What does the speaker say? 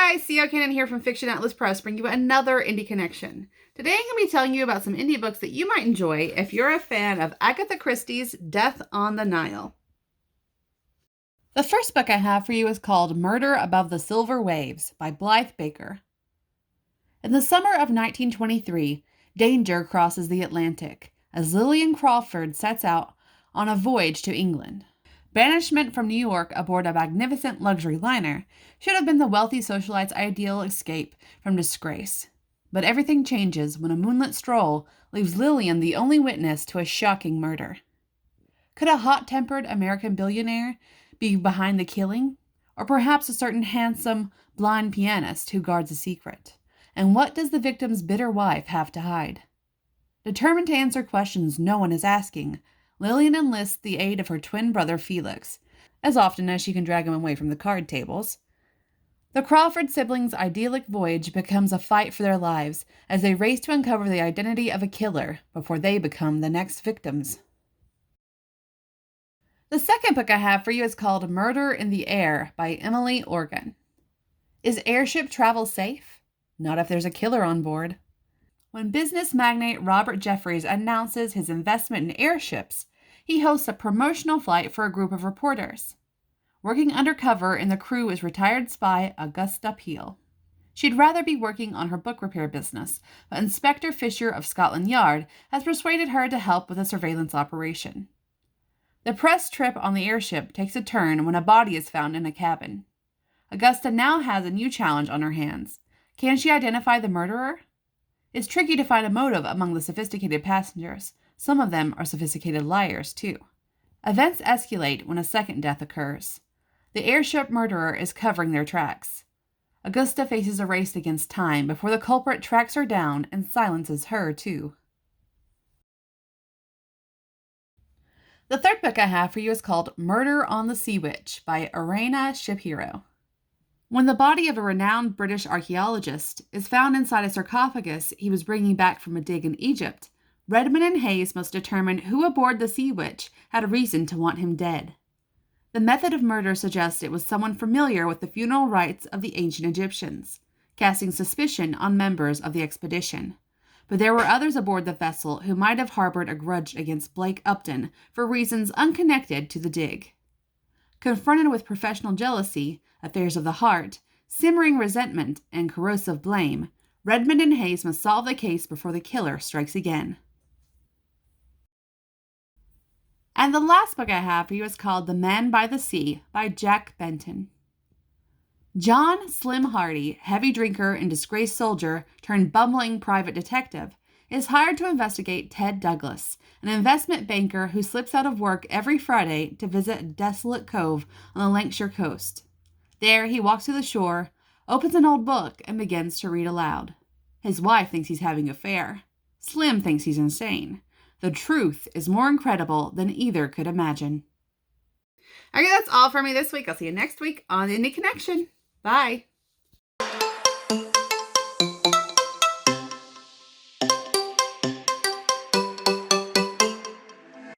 Hi, C.O. Cannon here from Fiction Atlas Press, bringing you another indie connection. Today I'm going to be telling you about some indie books that you might enjoy if you're a fan of Agatha Christie's Death on the Nile. The first book I have for you is called Murder Above the Silver Waves by Blythe Baker. In the summer of 1923, danger crosses the Atlantic as Lillian Crawford sets out on a voyage to England. Banishment from New York aboard a magnificent luxury liner should have been the wealthy socialite's ideal escape from disgrace. But everything changes when a moonlit stroll leaves Lillian the only witness to a shocking murder. Could a hot-tempered American billionaire be behind the killing? Or perhaps a certain handsome, blind pianist who guards a secret? And what does the victim's bitter wife have to hide? Determined to answer questions no one is asking, Lillian enlists the aid of her twin brother Felix, as often as she can drag him away from the card tables. The Crawford siblings' idyllic voyage becomes a fight for their lives as they race to uncover the identity of a killer before they become the next victims. The second book I have for you is called Murder in the Air by Emily Organ. Is airship travel safe? Not if there's a killer on board. When business magnate Robert Jeffries announces his investment in airships, he hosts a promotional flight for a group of reporters. Working undercover in the crew is retired spy Augusta Peel. She'd rather be working on her book repair business, but Inspector Fisher of Scotland Yard has persuaded her to help with a surveillance operation. The press trip on the airship takes a turn when a body is found in a cabin. Augusta now has a new challenge on her hands. Can she identify the murderer? It's tricky to find a motive among the sophisticated passengers. Some of them are sophisticated liars, too. Events escalate when a second death occurs. The airship murderer is covering their tracks. Augusta faces a race against time before the culprit tracks her down and silences her, too. The third book I have for you is called Murder on the Sea Witch by Irena Shapiro. When the body of a renowned British archaeologist is found inside a sarcophagus he was bringing back from a dig in Egypt, Redmond and Hayes must determine who aboard the Sea Witch had a reason to want him dead. The method of murder suggests it was someone familiar with the funeral rites of the ancient Egyptians, casting suspicion on members of the expedition. But there were others aboard the vessel who might have harbored a grudge against Blake Upton for reasons unconnected to the dig. Confronted with professional jealousy, affairs of the heart, simmering resentment, and corrosive blame, Redmond and Hayes must solve the case before the killer strikes again. And the last book I have for you is called The Man by the Sea by Jack Benton. John Slim Hardy, heavy drinker and disgraced soldier turned bumbling private detective, is hired to investigate Ted Douglas, an investment banker who slips out of work every Friday to visit a desolate cove on the Lancashire coast. There, he walks to the shore, opens an old book, and begins to read aloud. His wife thinks he's having an affair. Slim thinks he's insane. The truth is more incredible than either could imagine. Okay, that's all for me this week. I'll see you next week on Indie Connection. Bye.